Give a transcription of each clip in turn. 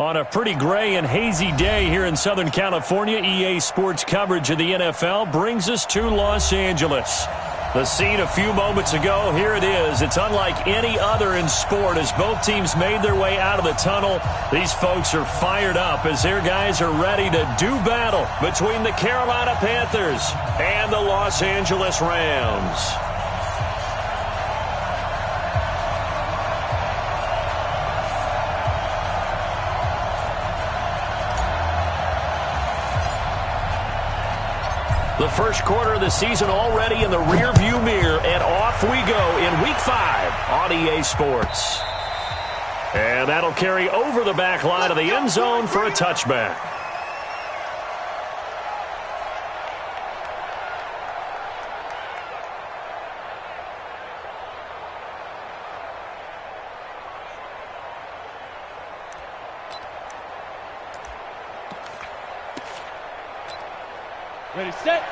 On a pretty gray and hazy day here in Southern California, EA Sports coverage of the NFL brings us to Los Angeles. The scene a few moments ago, here it is. It's unlike any other in sport as both teams made their way out of the tunnel. These folks are fired up as their guys are ready to do battle between the Carolina Panthers and the Los Angeles Rams. The first quarter of the season already in the rearview mirror, and off we go in Week 5 on EA Sports. And that'll carry over the back line of the end zone for a touchback. Ready, set.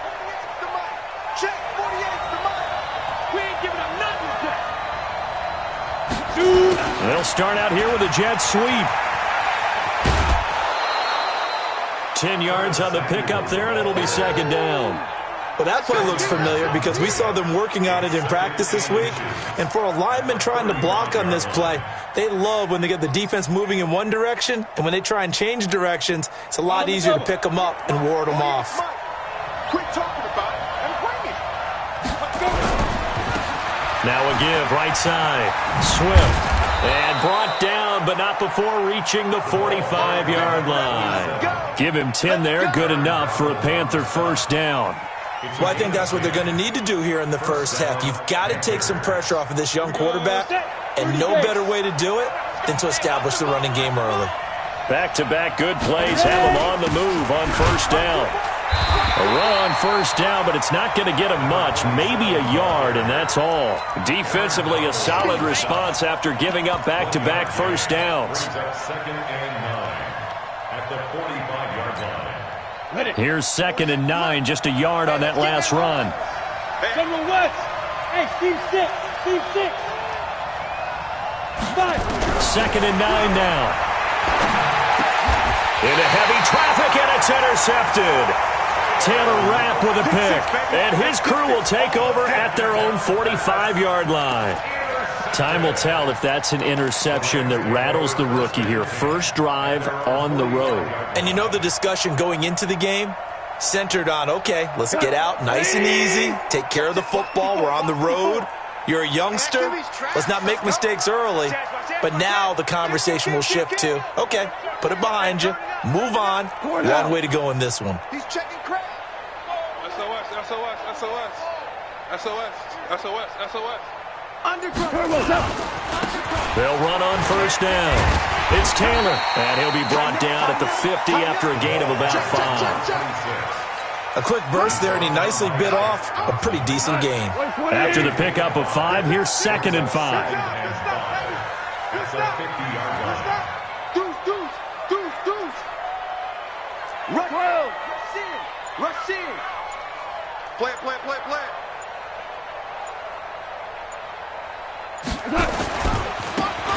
Check, 48 to Mike. We ain't giving up nothing yet. They'll start out here with a jet sweep. 10 yards on the pickup there, and it'll be second down. Well, that play looks familiar because we saw them working on it in practice this week. And for a lineman trying to block on this play, they love when they get the defense moving in one direction, and when they try and change directions, it's a lot easier to pick them up and ward them off. Quit talking about it and bring it. Let's go. Now a give, right side. Swift. And brought down, but not before reaching the 45-yard line. Give him 10 there, good enough for a Panther first down. Well, I think that's what they're going to need to do here in the first half. You've got to take some pressure off of this young quarterback, and no better way to do it than to establish the running game early. Back-to-back good plays have him on the move on first down. A run on first down, but it's not going to get him much, maybe a yard, and that's all. Defensively, a solid response after giving up back-to-back first downs. Second and 9 at the 45-yard line. Here's second and 9, just a yard on that last run. General West. Hey, Steve 6. Steve 6. 5. Second and 9 now. Into heavy traffic, and it's intercepted. Taylor Rapp with a pick, and his crew will take over at their own 45-yard line. Time will tell if that's an interception that rattles the rookie here. First drive on the road. And you know the discussion going into the game? Centered on, okay, let's get out nice and easy, take care of the football, we're on the road. You're a youngster, let's not make mistakes early. But now the conversation will shift to, okay, put it behind you, move on. Long way to go in this one. He's checking crack. SOS, SOS, SOS. SOS, SOS, SOS. Underground. They'll run on first down. It's Taylor, and he'll be brought down at the 50 after a gain of about 5. A quick burst there, and he nicely bit off a pretty decent gain. After the pickup of 5, here's second and 5. That's a 50-yard line. Deuce. Rush in. Play it.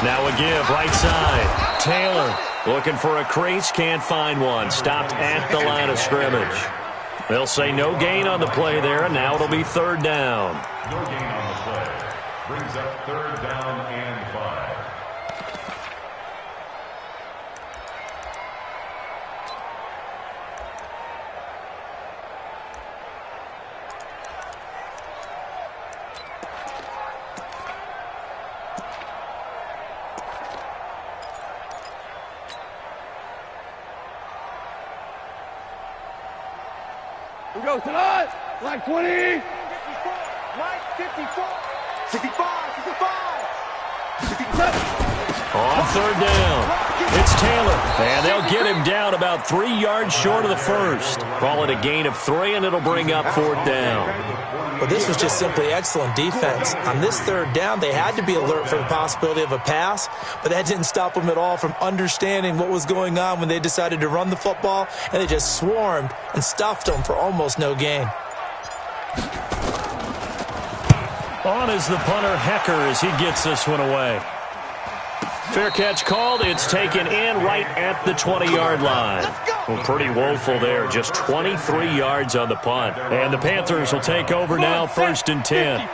Now a give, right side. Taylor looking for a crease, can't find one. Stopped at the line of scrimmage. They'll say no gain on the play there, and now it'll be third down. No gain on the play. Brings up third down and 5. We go tonight. Like 20. 54. Like 54. 65. 67. On third down, it's Taylor, and they'll get him down about 3 yards short of the first. Call it a gain of 3, and it'll bring up fourth down. Well, this was just simply excellent defense. On this third down, they had to be alert for the possibility of a pass, but that didn't stop them at all from understanding what was going on when they decided to run the football, and they just swarmed and stuffed them for almost no gain. On is the punter, Hecker, as he gets this one away. Fair catch called. It's taken in right at the 20-yard line. Well, pretty woeful there. Just 23 yards on the punt. And the Panthers will take over now, 1st and 10.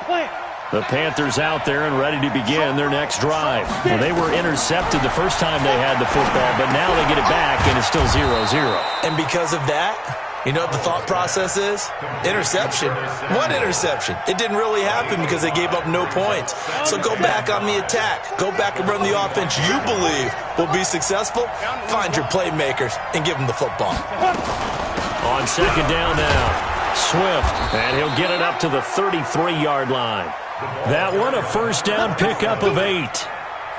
The Panthers out there and ready to begin their next drive. Well, they were intercepted the first time they had the football, but now they get it back, and it's still 0-0. And because of that, you know what the thought process is? Interception. What interception? It didn't really happen because they gave up no points. So go back on the attack. Go back and run the offense you believe will be successful. Find your playmakers and give them the football. On 2nd down now, Swift, and he'll get it up to the 33-yard line. That one, a 1st down pickup of 8.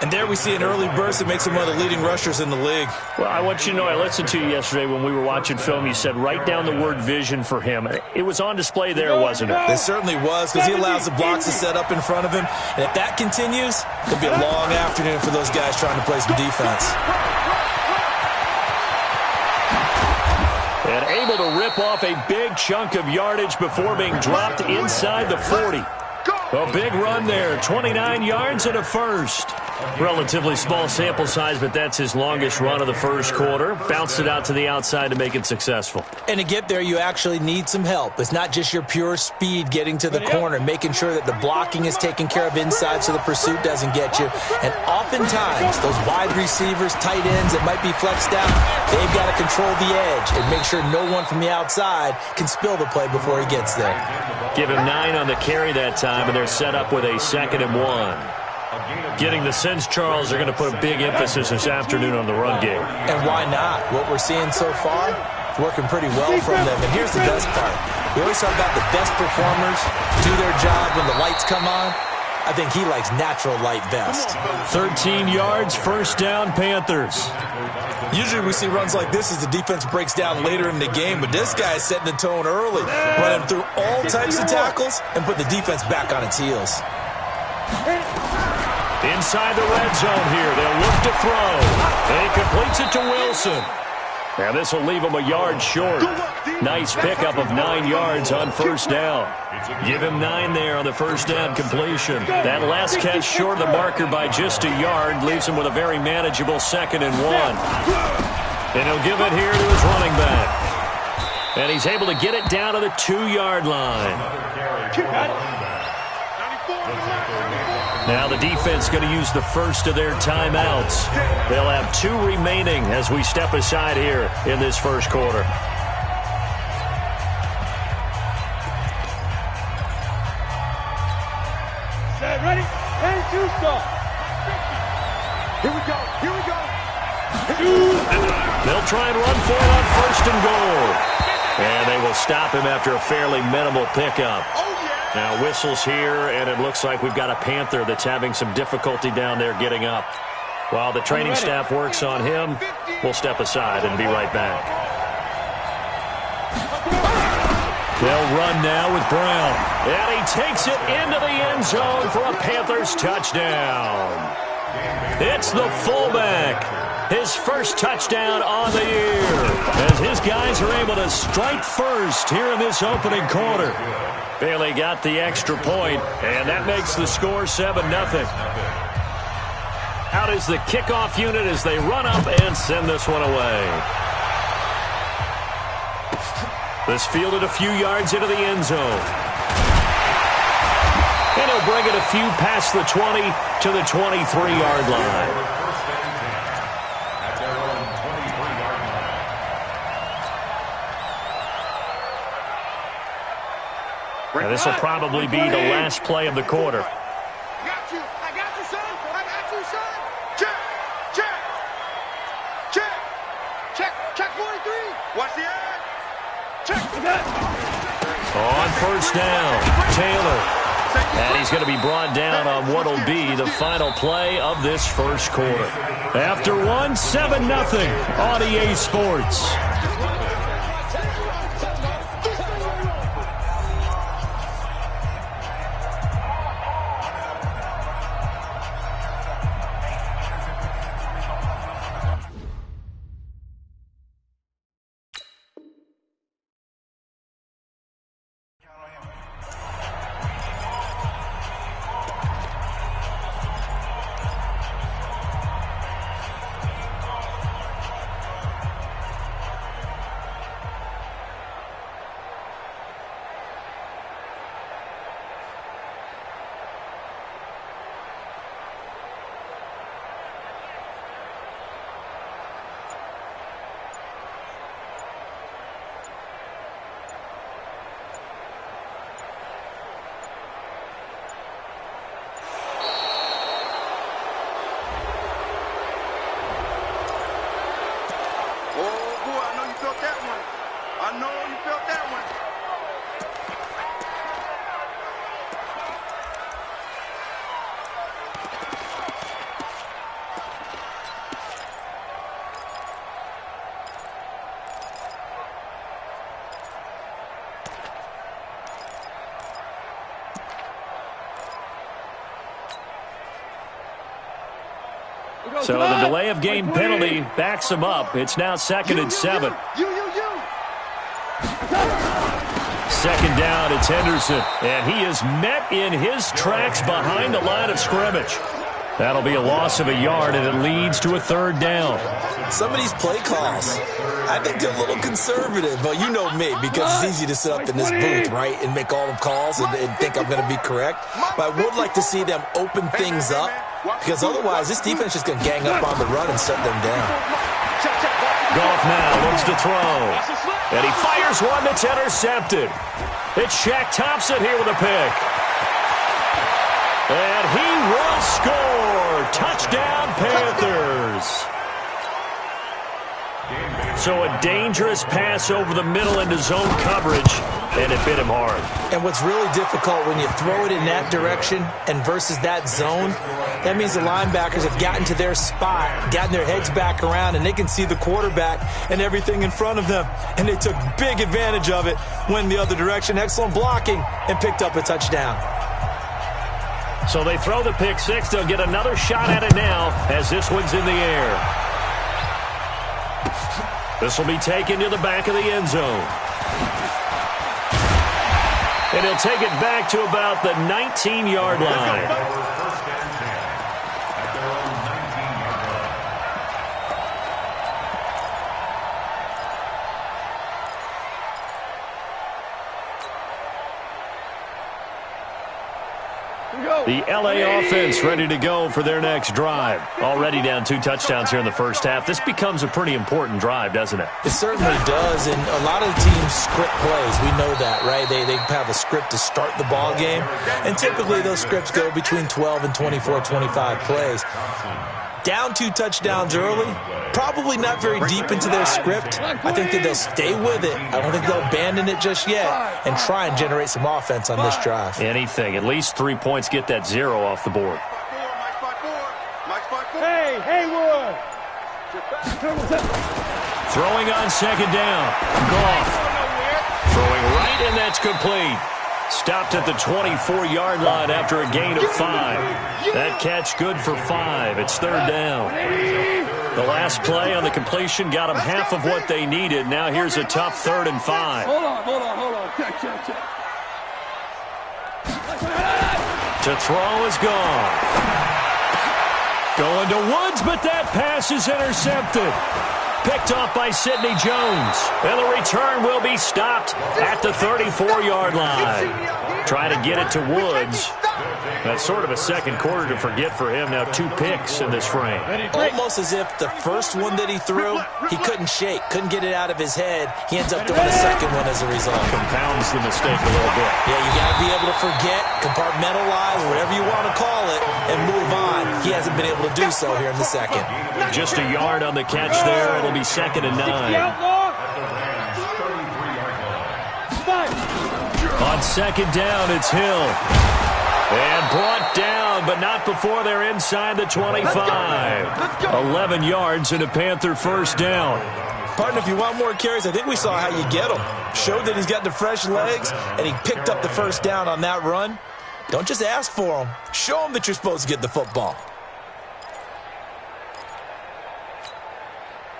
And there we see an early burst that makes him one of the leading rushers in the league. Well, I want you to know, I listened to you yesterday when we were watching film. You said write down the word vision for him. It was on display there, wasn't it? It certainly was, because he allows the blocks to set up in front of him. And if that continues, it'll be a long afternoon for those guys trying to play some defense. And able to rip off a big chunk of yardage before being dropped inside the 40. A big run there, 29 yards and a 1st. Relatively small sample size, but that's his longest run of the first quarter. Bounced it out to the outside to make it successful. And to get there, you actually need some help. It's not just your pure speed getting to the corner, making sure that the blocking is taken care of inside so the pursuit doesn't get you. And oftentimes, those wide receivers, tight ends that might be flexed out, they've got to control the edge and make sure no one from the outside can spill the play before he gets there. Give him 9 on the carry that time, and they're set up with a 2nd and 1. Getting the sense, Charles, they're going to put a big emphasis this afternoon on the run game. And why not? What we're seeing so far, it's working pretty well from them. And here's the best part. We always talk about the best performers do their job when the lights come on. I think he likes natural light best. 13 yards, 1st down, Panthers. Usually we see runs like this as the defense breaks down later in the game, but this guy is setting the tone early, running through all types of tackles and put the defense back on its heels. Inside the red zone here, they'll look to throw. And he completes it to Wilson. And this will leave him a yard short. Nice pickup of 9 yards on 1st down. Give him 9 there on the 1st down completion. That last catch short of the marker by just a yard leaves him with a very manageable 2nd and 1. And he'll give it here to his running back. And he's able to get it down to the 2-yard line. Now the defense going to use the first of their timeouts. They'll have 2 remaining as we step aside here in this first quarter. Set, ready? And 2 stop. Here we go. Here we go. They'll try and run for it on 1st and goal. And they will stop him after a fairly minimal pickup. Now whistles here, and it looks like we've got a Panther that's having some difficulty down there getting up. While the training staff works on him, we'll step aside and be right back. They'll run now with Brown. And he takes it into the end zone for a Panthers touchdown. It's the fullback. His first touchdown on the year. As his guys are able to strike first here in this opening quarter. Bailey got the extra point, and that makes the score 7-0. Out is the kickoff unit as they run up and send this one away. This fielded a few yards into the end zone. And he'll bring it a few past the 20 to the 23-yard line. And this will probably be the last play of the quarter. I got you, son. I got you, son. Check, check, check, check, check 43. Watch the ad. Check. On 1st down, Taylor. And he's going to be brought down on what will be the final play of this first quarter. After one, 7-0 on EA Sports. felt that one. So the delay of game penalty backs him up. It's now 2nd and 7. Second down, it's Henderson. And he is met in his tracks behind the line of scrimmage. That'll be a loss of a yard, and it leads to a 3rd down. Some of these play calls, I think they're a little conservative. But you know me, because it's easy to sit up in this booth, right, and make all the calls and think I'm going to be correct. But I would like to see them open things up, because otherwise this defense is going to gang up on the run and shut them down. Goff now looks to throw. And he fires one that's intercepted. It's Shaq Thompson here with a pick. And he will score. Touchdown, Panthers. So a dangerous pass over the middle into zone coverage, and it bit him hard. And what's really difficult when you throw it in that direction and versus that zone, that means the linebackers have gotten to their spot, gotten their heads back around, and they can see the quarterback and everything in front of them. And they took big advantage of it, went the other direction, excellent blocking, and picked up a touchdown. So they throw the pick six. They'll get another shot at it now as this one's in the air. This will be taken to the back of the end zone. And he'll take it back to about the 19-yard line. The LA offense ready to go for their next drive. Already down 2 touchdowns here in the first half. This becomes a pretty important drive, doesn't it? It certainly does, and a lot of the teams script plays. We know that, right? They have a script to start the ball game, and typically those scripts go between 12 and 24, 25 plays. Down 2 touchdowns early, probably not very deep into their script. I think that they'll stay with it. I don't think they'll abandon it just yet and try and generate some offense on this drive. Anything. At least 3 points, get that 0 off the board. Hey, Haywood! Throwing on second down. Goff. Throwing right, and that's complete. Stopped at the 24-yard line after a gain of 5. That catch good for 5. It's 3rd down. The last play on the completion got them half of what they needed. Now here's a tough 3rd and 5. Hold on. Check. To throw is gone. Going to Woods, but that pass is intercepted. Picked off by Sidney Jones. And the return will be stopped at the 34-yard line. Try to get it to Woods. That's sort of a second quarter to forget for him. Now 2 picks in this frame. Almost as if the first one that he threw, he couldn't shake, couldn't get it out of his head. He ends up doing a second one as a result. Compounds the mistake a little bit. Yeah, you got to be able to forget, compartmentalize, whatever you want to call it, and move on. He hasn't been able to do so here in the second. Just a yard on the catch there. It'll be 2nd and 9. On second down, it's Hill. And brought down, but not before they're inside the 25. 11 yards and a Panther first down. Partner, if you want more carries, I think we saw how you get him. Showed that he's got the fresh legs, and he picked up the first down on that run. Don't just ask for him. Show him that you're supposed to get the football.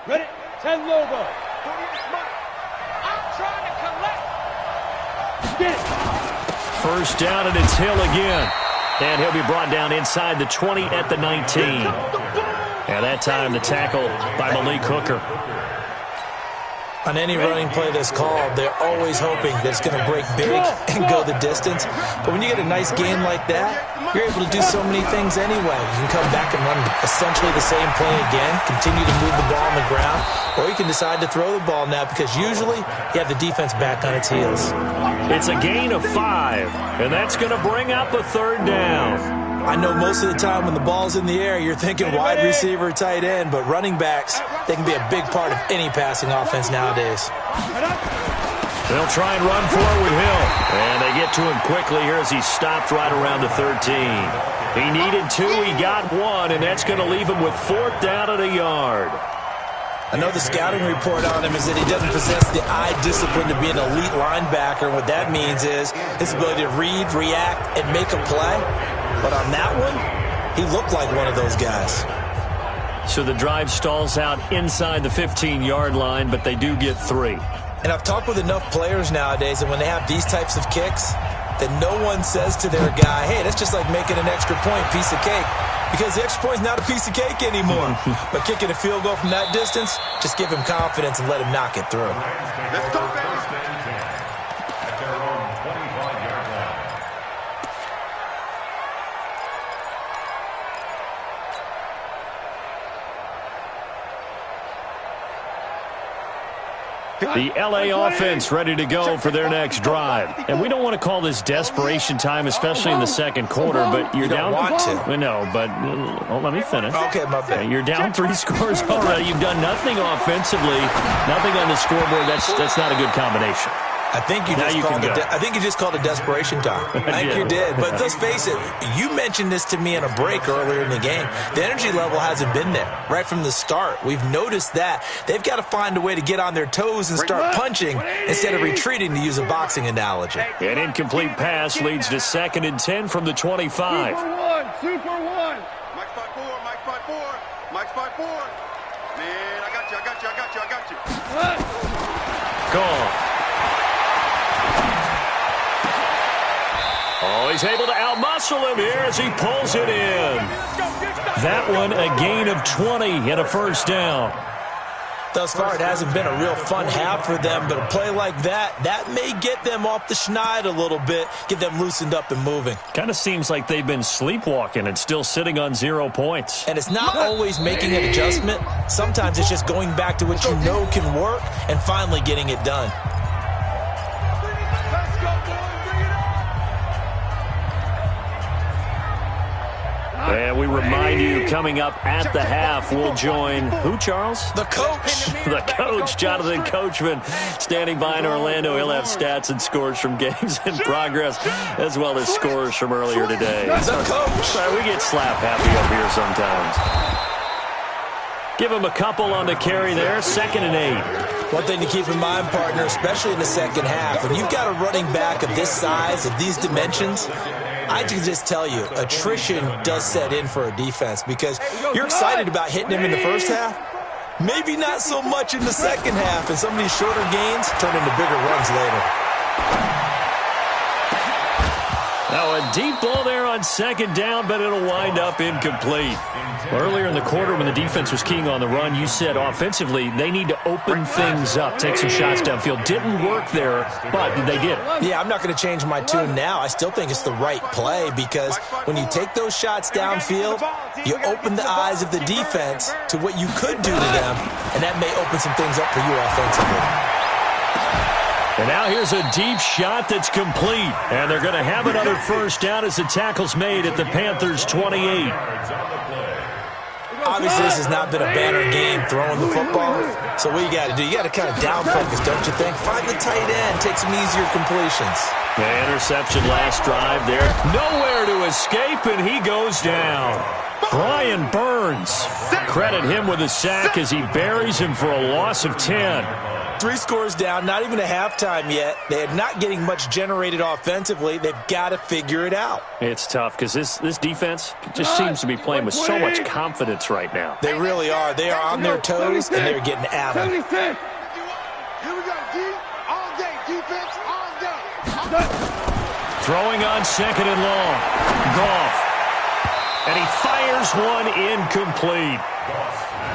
Ready? 10 logo. I'm trying to collect. Get it. First down, and it's Hill again. And he'll be brought down inside the 20 at the 19. And that time the tackle by Malik Hooker. On any running play that's called, they're always hoping that it's going to break big and go the distance. But when you get a nice game like that, you're able to do so many things anyway. You can come back and run essentially the same play again, continue to move the ball on the ground, or you can decide to throw the ball now because usually you have the defense back on its heels. It's a gain of 5, and that's going to bring up a 3rd down. I know most of the time when the ball's in the air, you're thinking wide receiver, tight end, but running backs, they can be a big part of any passing offense nowadays. They'll try and run forward Hill. And they get to him quickly here as he stopped right around the 13. He needed 2, he got 1, and that's going to leave him with 4th down and a yard. I know the scouting report on him is that he doesn't possess the eye discipline to be an elite linebacker. What that means is his ability to read, react, and make a play. But on that one, he looked like one of those guys. So the drive stalls out inside the 15-yard line, but they do get 3. And I've talked with enough players nowadays that when they have these types of kicks, that no one says to their guy, hey, that's just like making an extra point, piece of cake. Because the extra point is not a piece of cake anymore. But kicking a field goal from that distance, just give him confidence and let him knock it through. Let's go, baby. At their own 25-yard line. The LA offense ready to go for their next drive. And we don't want to call this desperation time, especially in the second quarter, but you're down. Don't want to. No, but let me finish. Okay, my bad. You're down 3 scores already. You've done nothing offensively, nothing on the scoreboard. That's not a good combination. I think you just called it desperation time. I think you did. But let's face it, you mentioned this to me in a break earlier in the game. The energy level hasn't been there right from the start. We've noticed that. They've got to find a way to get on their toes and start punching instead of retreating, to use a boxing analogy. An incomplete pass leads to 2nd and 10 from the 25. Super one. Mike's 5-4, Mike's 5-4, Mike's 5-4. Man, I got you. Gone. Oh, he's able to outmuscle him here as he pulls it in. That one, a gain of 20 and a 1st down. Thus far, it hasn't been a real fun half for them, but a play like that may get them off the schneid a little bit, get them loosened up and moving. Kind of seems like they've been sleepwalking and still sitting on 0 points. And it's not always making an adjustment. Sometimes it's just going back to what you know can work and finally getting it done. And we remind you, coming up at the half, we'll join who, Charles? The coach. The coach, Jonathan Coachman, standing by in Orlando. He'll have stats and scores from games in progress, as well as scores from earlier today. The coach. Sorry, we get slap happy up here sometimes. Give him a couple on the carry there, 2nd and 8. One thing to keep in mind, partner, especially in the second half, when you've got a running back of this size, of these dimensions, I can just tell you, attrition does set in for a defense because you're excited about hitting him in the first half. Maybe not so much in the second half, and some of these shorter gains turn into bigger runs later. Now a deep ball there on 2nd down, but it'll wind up incomplete. Earlier in the quarter when the defense was keying on the run, you said offensively they need to open things up, take some shots downfield. Didn't work there, but they did. Yeah, I'm not going to change my tune now. I still think it's the right play because when you take those shots downfield, you open the eyes of the defense to what you could do to them, and that may open some things up for you offensively. And now here's a deep shot that's complete. And they're going to have another 1st down as the tackle's made at the Panthers' 28. Obviously, this has not been a banner game throwing the football. So what you got to do, you got to kind of down focus, don't you think? Find the tight end, take some easier completions. The interception last drive there. Nowhere to escape, and he goes down. Brian Burns. Credit him with a sack as he buries him for a loss of 10. 3 scores down, not even a halftime yet. They're not getting much generated offensively. They've got to figure it out. It's tough because this defense just seems to be playing with so much confidence right now. They really are. They are on their toes, and they're getting at them. Here we go, D. All day, defense, all day. Throwing on 2nd and long. Goff. And he fires one incomplete.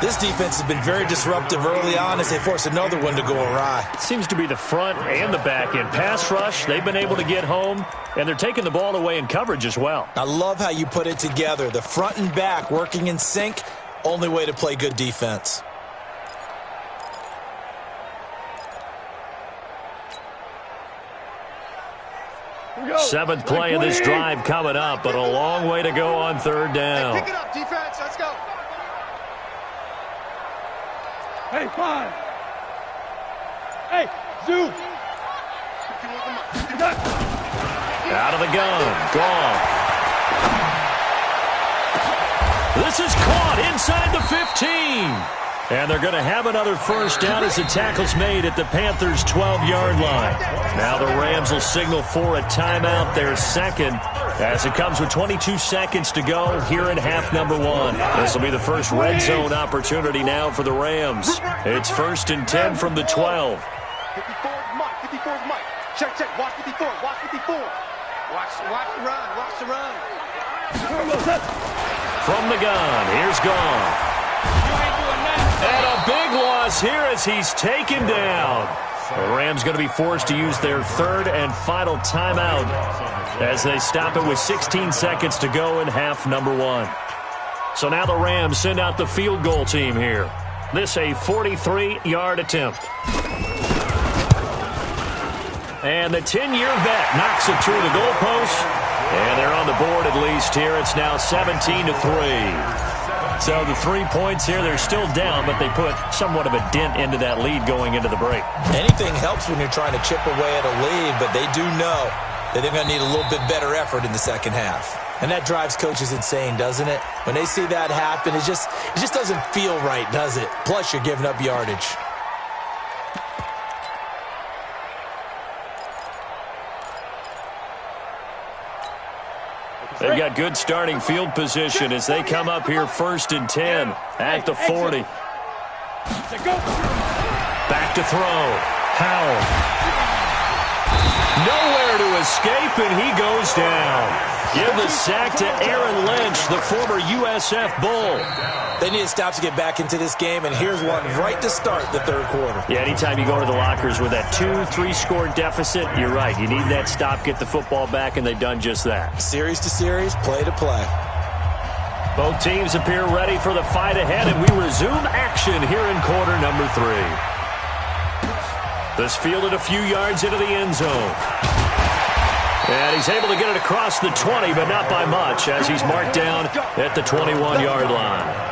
This defense has been very disruptive early on as they force another one to go awry. It seems to be the front and the back end. Pass rush, they've been able to get home, and they're taking the ball away in coverage as well. I love how you put it together. The front and back working in sync, only way to play good defense. Seventh play of this drive coming up, but a long way to go on 3rd down. Pick it up, defense. Let's go. Hey, 5. Hey, Zoo. Out of the gun. Goff. This is caught inside the 15. And they're going to have another first down as the tackle's made at the Panthers' 12-yard line. Now the Rams will signal for a timeout, their second, as it comes with 22 seconds to go here in half number one. This will be the first red zone opportunity now for the Rams. It's 1st and 10 from the 12. 54 is Mike. 54 is Mike. Check, check. Watch 54. Watch 54. Watch the run. Watch the run. From the gun, here's Goff. And a big loss here as he's taken down. The Rams going to be forced to use their third and final timeout as they stop it with 16 seconds to go in half number one. So now the Rams send out the field goal team here. This a 43-yard attempt. And the 10-year vet knocks it through the goalpost. And they're on the board at least here. It's now 17-3. So the 3 points here, they're still down, but they put somewhat of a dent into that lead going into the break. Anything helps when you're trying to chip away at a lead, but they do know that they're going to need a little bit better effort in the second half. And that drives coaches insane, doesn't it? When they see that happen, it just doesn't feel right, does it? Plus, you're giving up yardage. They've got good starting field position as they come up here 1st and 10 at the 40. Back to throw. Howell. Nowhere to escape, and he goes down. Give the sack to Aaron Lynch, the former USF Bull. They need a stop to get back into this game, and here's one right to start the third quarter. Yeah, anytime you go to the lockers with that 2-3 score deficit, you're right. You need that stop, get the football back, and they've done just that. Series to series, play to play. Both teams appear ready for the fight ahead, and we resume action here in quarter number 3. This fielded a few yards into the end zone. And he's able to get it across the 20, but not by much, as he's marked down at the 21-yard line.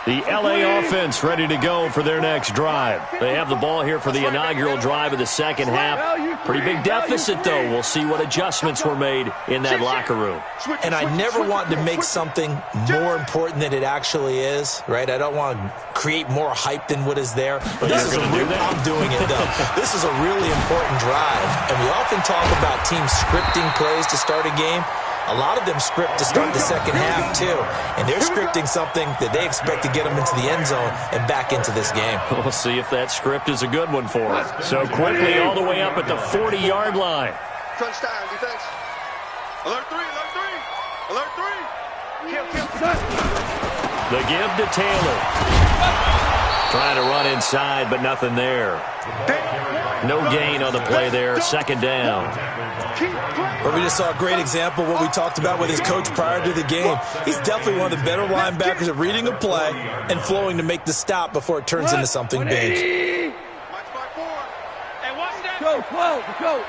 The LA offense ready to go for their next drive. They have the ball here for the inaugural drive of the second half. Pretty big deficit, though. We'll see what adjustments were made in that locker room. And I never want to make something more important than it actually is, right? I don't want to create more hype than what is there. But this is I'm doing it, though. This is a really important drive. And we often talk about teams scripting plays to start a game. A lot of them script to start the second half, too. And they're scripting something that they expect to get them into the end zone and back into this game. We'll see if that script is a good one for them. So quickly all the way up at the 40-yard line. Crunch time, defense. Alert 3, alert 3. Alert 3. Kill. The give to Taylor. Trying to run inside, but nothing there. No gain on the play there. Second down. But we just saw a great example of what we talked about with his coach prior to the game. He's definitely one of the better linebackers at reading a play and flowing to make the stop before it turns into something big. Go, go.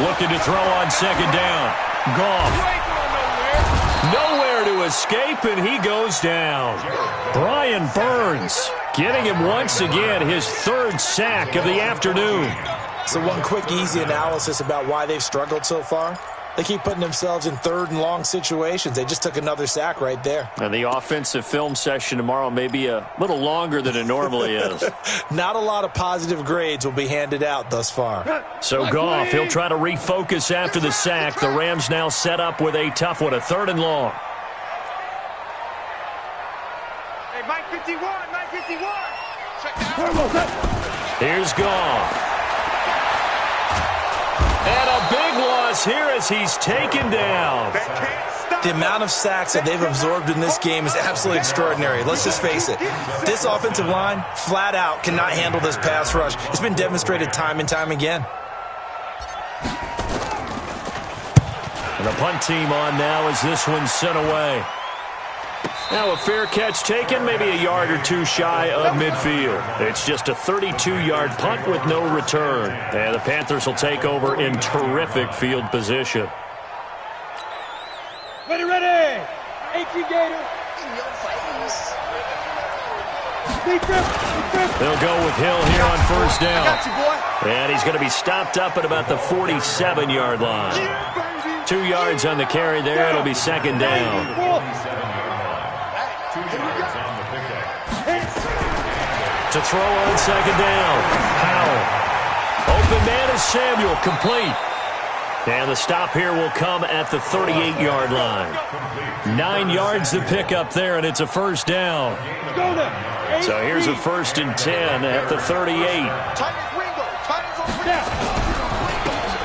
Looking to throw on second down. Goff. Nowhere to escape, and he goes down. Brian Burns getting him once again his third sack of the afternoon. So one quick, easy analysis about why they've struggled so far. They keep putting themselves in third and long situations. They just took another sack right there. And the offensive film session tomorrow may be a little longer than it normally is. Not a lot of positive grades will be handed out thus far. So Goff, he'll try to refocus after the sack. The Rams now set up with a tough one, a 3rd and long. Hey, Mike 51, Mike 51. Check that. Here's Goff. And a big loss here as he's taken down. The amount of sacks that they've absorbed in this game is absolutely extraordinary. Let's just face it. This offensive line, flat out, cannot handle this pass rush. It's been demonstrated time and time again. And the punt team on now as this one's sent away. Now a fair catch taken, maybe a yard or two shy of midfield. It's just a 32-yard punt with no return. And the Panthers will take over in terrific field position. They'll go with Hill here on first down. And he's going to be stopped up at about the 47-yard line. 2 yards on the carry there. It'll be second down. To throw on second down. Howell. Open man is Samuel. Complete. And the stop here will come at the 38-yard line. 9 yards to pick up there, and it's a first down. So here's a 1st and 10 at the 38.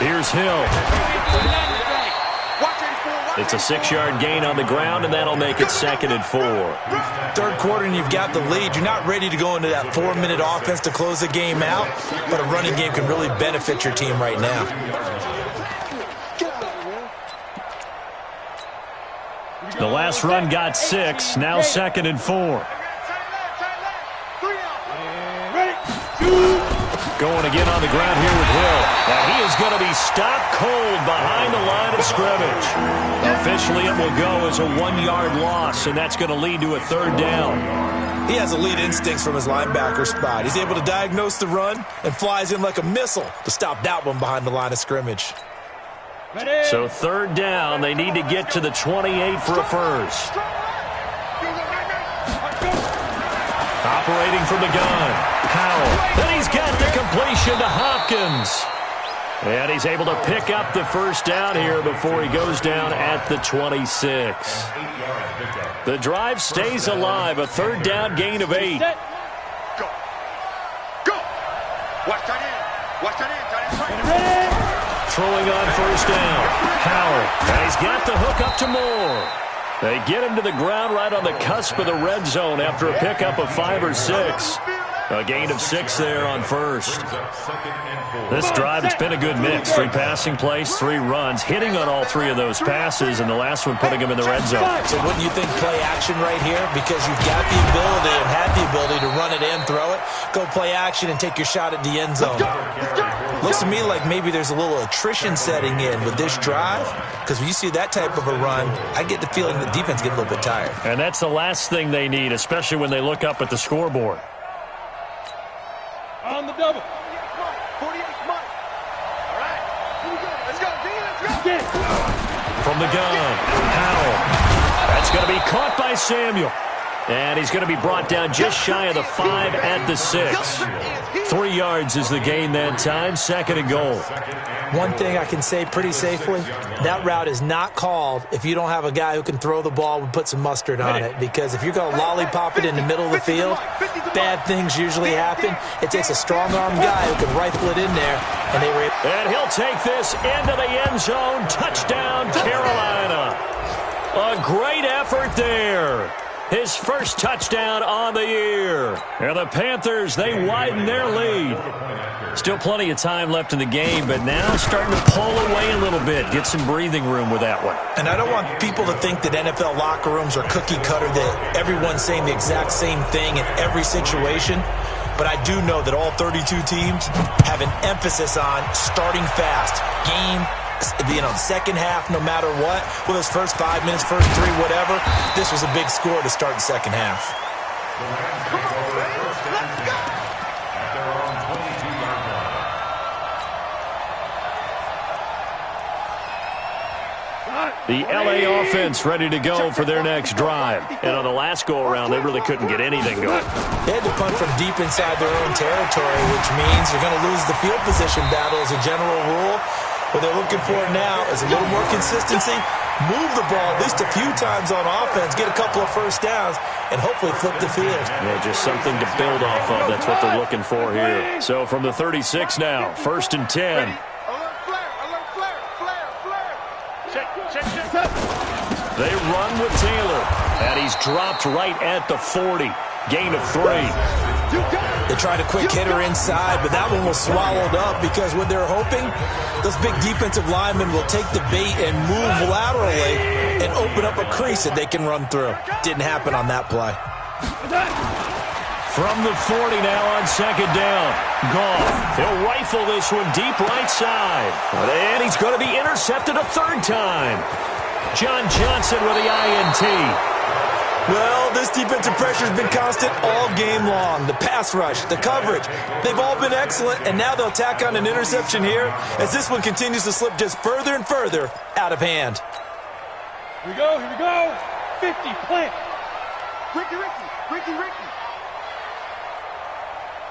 Here's Hill. It's a 6-yard gain on the ground, and that'll make it 2nd and 4. Third quarter, and you've got the lead. You're not ready to go into that 4-minute offense to close the game out, but a running game can really benefit your team right now. The last run got 6, now 2nd and 4. Going again on the ground here with Hill. And he is going to be stopped cold behind the line of scrimmage. Officially, it will go as a 1-yard loss, and that's going to lead to a 3rd down. He has elite instincts from his linebacker spot. He's able to diagnose the run and flies in like a missile to stop that one behind the line of scrimmage. So 3rd down, they need to get to the 28 for a first. Operating from the gun. Howell. Then he's got the completion to Hopkins. And he's able to pick up the first down here before he goes down at the 26. The drive stays alive. A 3rd down gain of 8. Go. Go. Watch that in. Watch that in. Throwing on first down. Howell. And he's got the hook up to Moore. They get him to the ground right on the cusp of the red zone after a pickup of 5 or 6. A gain of 6 there on first. This drive, it's been a good mix. 3 passing plays, 3 runs, hitting on all 3 of those passes, and the last one putting him in the red zone. So wouldn't you think play action right here? Because you've got the ability and had the ability to run it and throw it. Go play action and take your shot at the end zone. Looks to me like maybe there's a little attrition setting in with this drive, because when you see that type of a run, I get the feeling the defense gets a little bit tired. And that's the last thing they need, especially when they look up at the scoreboard. On the double. 48 Mike. All right. Here we go. Let's go. Let's go. From the gun, Howell. That's going to be caught by Samuel. And he's going to be brought down just shy of the 5 at the 6. 3 yards is the gain that time. 2nd and goal. One thing I can say pretty safely, that route is not called if you don't have a guy who can throw the ball and put some mustard on it. Because if you're going to lollipop it in the middle of the field, bad things usually happen. It takes a strong-armed guy who can rifle it in there. And he'll take this into the end zone. Touchdown, Carolina. A great effort there. His first touchdown on the year. And the Panthers, they widen their lead. Still plenty of time left in the game, but now starting to pull away a little bit. Get some breathing room with that one. And I don't want people to think that NFL locker rooms are cookie cutter, that everyone's saying the exact same thing in every situation. But I do know that all 32 teams have an emphasis on starting fast. Second half, no matter what, whether it's first 5 minutes, first 3, whatever, this was a big score to start the second half. The LA offense ready to go for their next drive. And on the last go-around, they really couldn't get anything going. They had to punt from deep inside their own territory, which means they're going to lose the field position battle as a general rule. What they're looking for now is a little more consistency, move the ball at least a few times on offense, get a couple of first downs, and hopefully flip the field. Yeah, just something to build off of. That's what they're looking for here. So from the 36 now, 1st and 10. They run with Taylor, and he's dropped right at the 40. Gain of 3. They tried a quick hitter inside, but that one was swallowed up because what they're hoping, those big defensive linemen will take the bait and move laterally and open up a crease that they can run through. Didn't happen on that play. From the 40 now on 2nd down. Goff. He'll rifle this one deep right side. And he's going to be intercepted a 3rd time. John Johnson with the INT. Well, this defensive pressure has been constant all game long. The pass rush, the coverage, they've all been excellent, and now they'll tack on an interception here as this one continues to slip just further and further out of hand. Here we go, here we go. 50, plant. Ricky.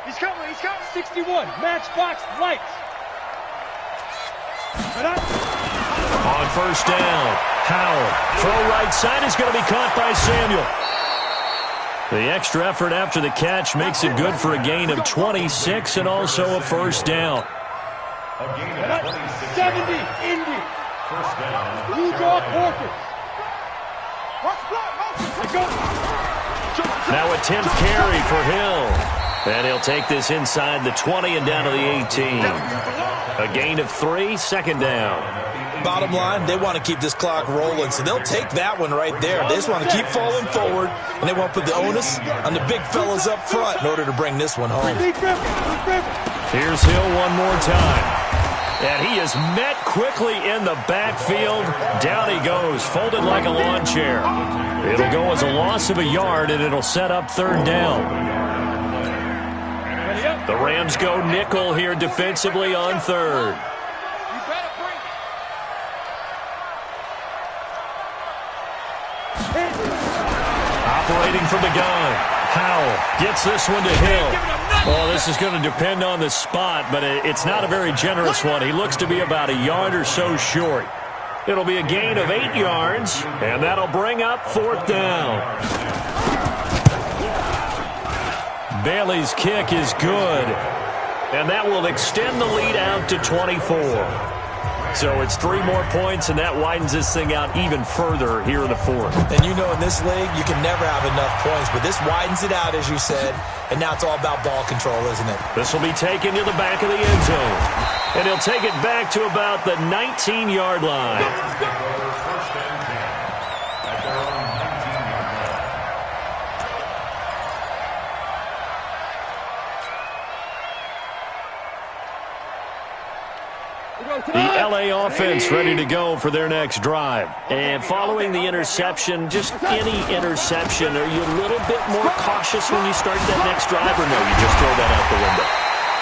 He's coming. 61, matchbox lights. On first down, Howell. Throw right side is going to be caught by Samuel. The extra effort after the catch makes it good for a gain of 26 and also a first down. A gain of 26. 70, Indy. First down. Blue draw Porkers. Now a 10th carry for Hill. And he'll take this inside the 20 and down to the 18. A gain of 3, second down. Bottom line, they want to keep this clock rolling, so they'll take that one right there. They just want to keep falling forward, and they want to put the onus on the big fellas up front in order to bring this one home. Here's Hill one more time. And he is met quickly in the backfield. Down he goes, folded like a lawn chair. It'll go as a loss of a yard, and it'll set up third down. The Rams go nickel here defensively on third. Operating from the gun. Howell gets this one to Hill. Oh, this is going to depend on the spot, but it's not a very generous one. He looks to be about a yard or so short. It'll be a gain of 8 yards, and that'll bring up fourth down. Bailey's kick is good, and that will extend the lead out to 24. So it's 3 more points, and that widens this thing out even further here in the fourth. And you know in this league, you can never have enough points, but this widens it out, as you said, and now it's all about ball control, isn't it? This will be taken to the back of the end zone, and he'll take it back to about the 19-yard line. The LA offense ready to go for their next drive. And following the interception, just any interception, are you a little bit more cautious when you start that next drive, or no, you just throw that out the window?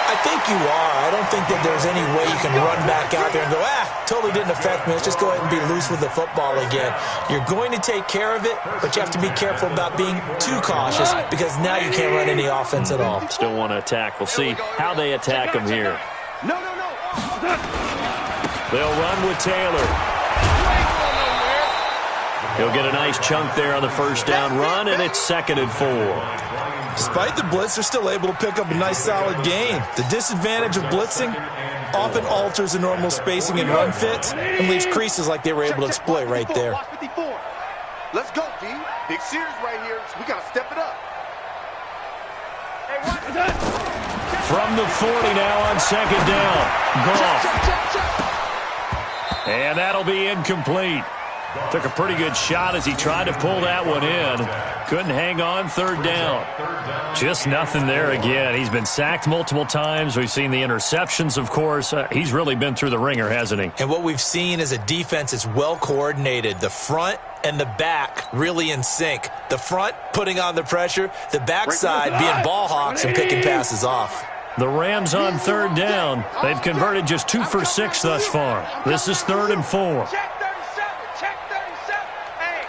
I think you are. I don't think that there's any way you can run back out there and go, totally didn't affect me. Let's just go ahead and be loose with the football again. You're going to take care of it, but you have to be careful about being too cautious because now you can't run any offense at all. Still want to attack. We'll see how they attack them here. No. They'll run with Taylor. He'll get a nice chunk there on the first down run, and it's 2nd and 4. Despite the blitz, they're still able to pick up a nice solid gain. The disadvantage of blitzing often alters the normal spacing and run fits and leaves creases like they were able to exploit right there. Let's go, D. Big series right here. So we got to step it up. From the 40 now on 2nd down. Goff. And that'll be incomplete. Took a pretty good shot as he tried to pull that one in. Couldn't hang on, 3rd down. Just nothing there again. He's been sacked multiple times. We've seen the interceptions, of course. He's really been through the ringer, hasn't he? And what we've seen is a defense that's well coordinated. The front and the back really in sync. The front putting on the pressure, the backside being ball hawks and picking passes off. The Rams on 3rd down. They've converted just 2 for 6 thus far. This is 3rd and 4. Check 37. Check 37. Hey,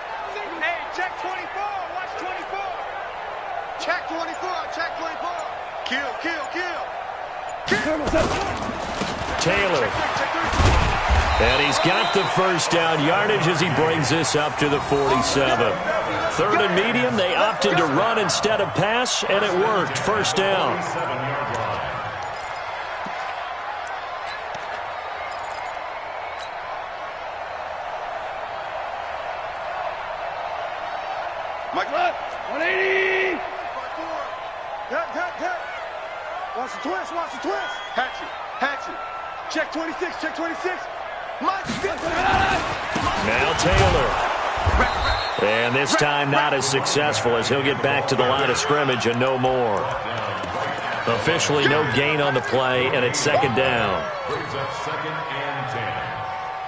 check 24. Watch 24. Check 24. Check 24. Kill. Taylor. And he's got the first down yardage as he brings this up to the 47. 3rd and medium. They opted to run instead of pass, and it worked. First down. Mike left. 180. Cut. Watch the twist. Hatchet. Check 26. Now Taylor. And this time not as successful as he'll get back to the line of scrimmage and no more. Officially no gain on the play, and it's 2nd down. Brings up 2nd and 10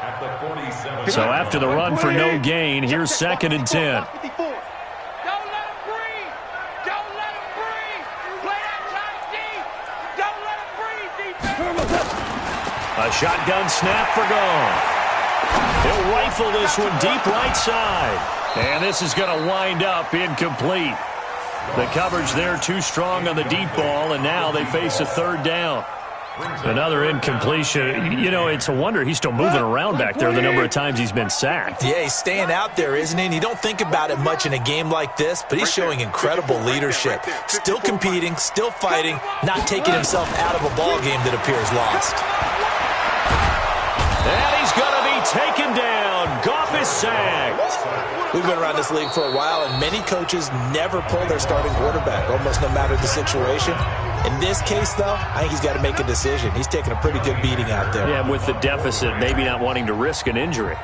at the 47. So after the run for no gain, here's 2nd and 10. A shotgun snap for Goff. He'll rifle this one deep right side. And this is going to wind up incomplete. The coverage there too strong on the deep ball, and now they face a third down. Another incompletion. You know, it's a wonder he's still moving around back there the number of times he's been sacked. Yeah, he's staying out there, isn't he? And you don't think about it much in a game like this, but he's showing incredible leadership. Still competing, still fighting, not taking himself out of a ball game that appears lost. And he's going to be taken down. Goff is sacked. We've been around this league for a while, and many coaches never pull their starting quarterback, almost no matter the situation. In this case, though, I think he's got to make a decision. He's taking a pretty good beating out there. Yeah, with the deficit, maybe not wanting to risk an injury.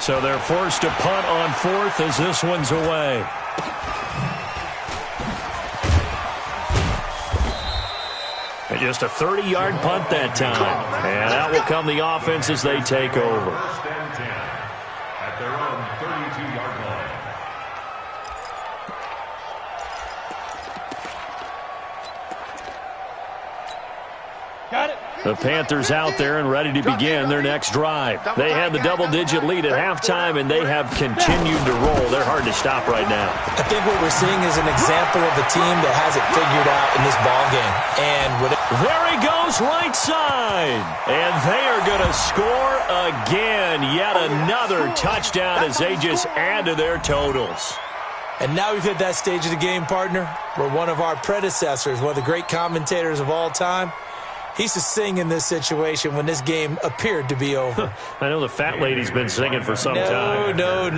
So they're forced to punt on fourth as this one's away. And just a 30-yard punt that time. And out will come the offense as they take over. First and 10 at their own 32-yard line. Got it. The Panthers out there and ready to begin their next drive. They had the double-digit lead at halftime, and they have continued to roll. They're hard to stop right now. I think what we're seeing is an example of a team that has it figured out in this ball game. And there he goes right side. And they are going to score again. Yet another touchdown as they just add to their totals. And now we've hit that stage of the game, partner, where one of our predecessors, one of the great commentators of all time, he used to sing in this situation when this game appeared to be over. I know the fat lady's been singing for some time. No,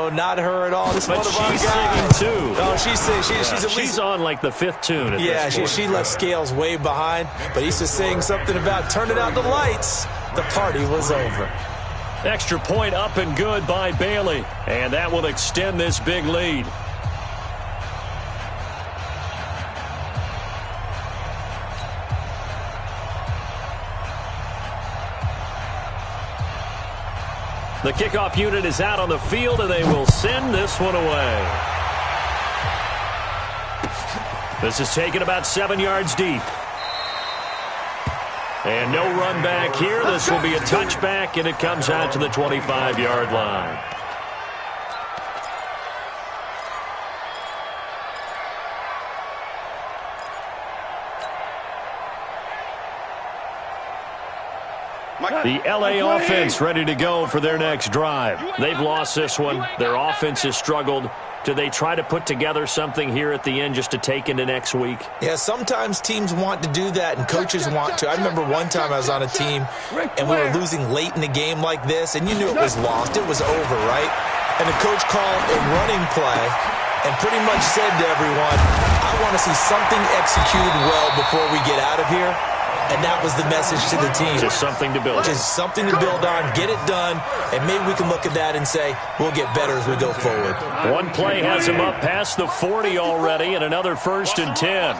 not her at all. This but one of our she's guys. singing too. No, she's singing. She's at least, she's on like the fifth tune. At yeah, this point. she left Scales way behind, but he used to sing something about turning out the lights. The party was over. Extra point up and good by Bailey, and that will extend this big lead. The kickoff unit is out on the field, and they will send this one away. This is taken about 7 yards deep. And no run back here. This will be a touchback, and it comes out to the 25-yard line. The LA offense ready to go for their next drive. They've lost this one. Their offense has struggled. Do they try to put together something here at the end just to take into next week? Yeah, sometimes teams want to do that and coaches want to. I remember one time I was on a team and we were losing late in the game like this, and you knew it was lost. It was over, right? And the coach called a running play and pretty much said to everyone, I want to see something executed well before we get out of here. And that was the message to the team. Just something to build on. Just something to build on, get it done, and maybe we can look at that and say, we'll get better as we go forward. One play has him up past the 40 already, and another 1st and 10.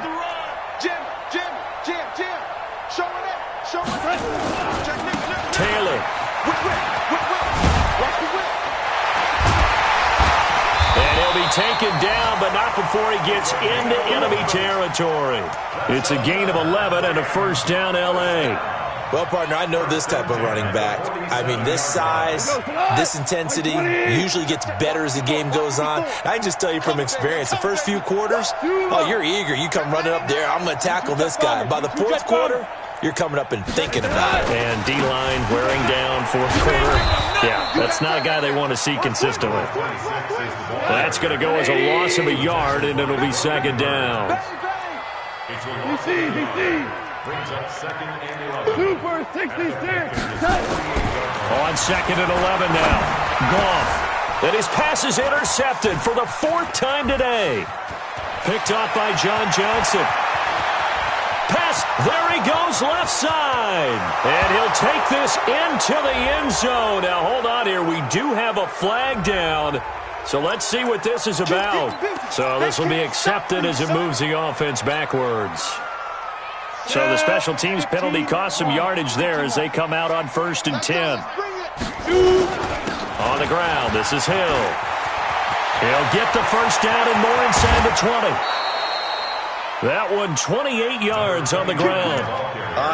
Jim. Showing it. Taylor. Whip. Watch the whip. And he'll be taken down, but not before he gets into enemy territory. It's a gain of 11 and a 1st down, L.A. Well, partner, I know this type of running back. I mean, this size, this intensity usually gets better as the game goes on. I can just tell you from experience, the first few quarters, oh, you're eager. You come running up there, I'm going to tackle this guy. By the 4th quarter, you're coming up and thinking about it. And D-line wearing down 4th quarter. Yeah, that's not a guy they want to see consistently. That's going to go as a loss of a yard, and it'll be 2nd down. Brings up 2nd and 11. Super 66. On 2nd and 11 now. Goff. And his pass is intercepted for the 4th time today. Picked up by John Johnson. Pass, there he goes, left side. And he'll take this into the end zone. Now, hold on here. We do have a flag down. So let's see what this is about. So this will be accepted as it moves the offense backwards. So the special teams penalty cost some yardage there as they come out on 1st and 10. On the ground, this is Hill. He'll get the 1st down and more inside the 20. That one 28 yards on the ground.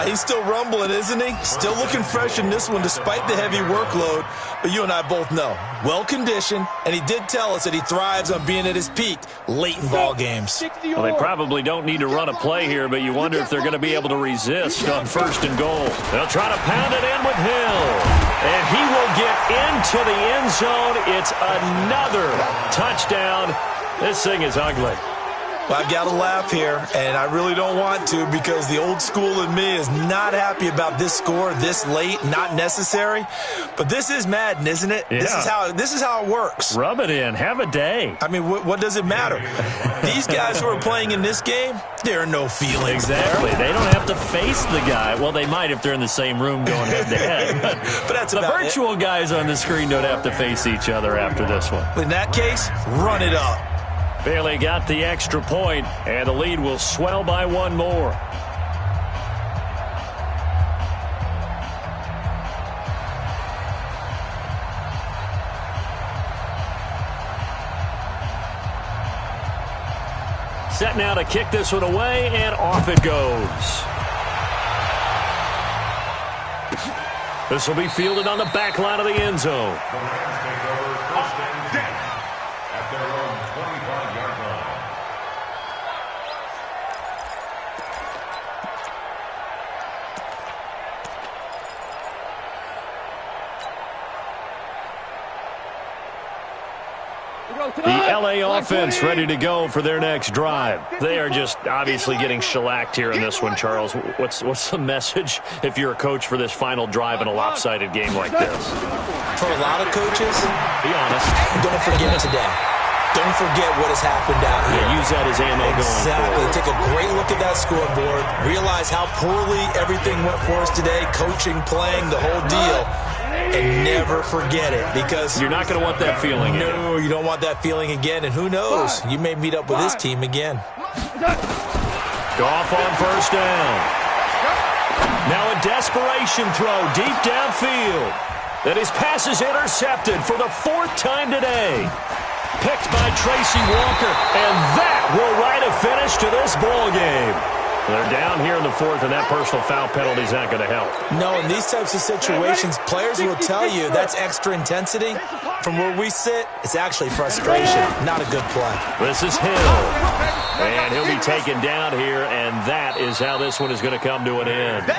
He's still rumbling, isn't he? Still looking fresh in this one despite the heavy workload. But you and I both know, well-conditioned, and he did tell us that he thrives on being at his peak late in ball games. Well, they probably don't need to run a play here, but you wonder if they're going to be able to resist on 1st and goal. They'll try to pound it in with Hill. And he will get into the end zone. It's another touchdown. This thing is ugly. Well, I've got to laugh here, and I really don't want to because the old school in me is not happy about this score this late, not necessary. But this is Madden, isn't it? Yeah. This is how it works. Rub it in. Have a day. I mean, what does it matter? These guys who are playing in this game, there are no feelings. Exactly. They don't have to face the guy. Well, they might if they're in the same room going head-to-head. But that's the about virtual it. Guys on the screen don't have to face each other after this one. In that case, run it up. Bailey got the extra point, and the lead will swell by one more. Set now to kick this one away, and off it goes. This will be fielded on the back line of the end zone. The Rams take over 1st and 10 at their own 25-yard line. The L.A. offense ready to go for their next drive. They are just obviously getting shellacked here in this one, Charles. What's the message if you're a coach for this final drive in a lopsided game like this? For a lot of coaches, Be honest. don't forget today. Don't forget what has happened out here. Yeah, use that as ammo Exactly. going forward. Take a great look at that scoreboard. Realize how poorly everything went for us today. Coaching, playing, the whole deal. And never forget it because You're not going to want that feeling. no, you don't want that feeling again. And who knows? You may meet up with this team again. Goff on 1st down. Now a desperation throw deep downfield. And his pass is intercepted for the 4th time today. Picked by Tracy Walker. And that will write a finish to this ball game. They're down here in the 4th, and that personal foul penalty is not going to help. No, in these types of situations, players will tell you that's extra intensity. From where we sit, it's actually frustration, not a good play. This is Hill. And he'll be taken down here, and that is how this one is going to come to an end.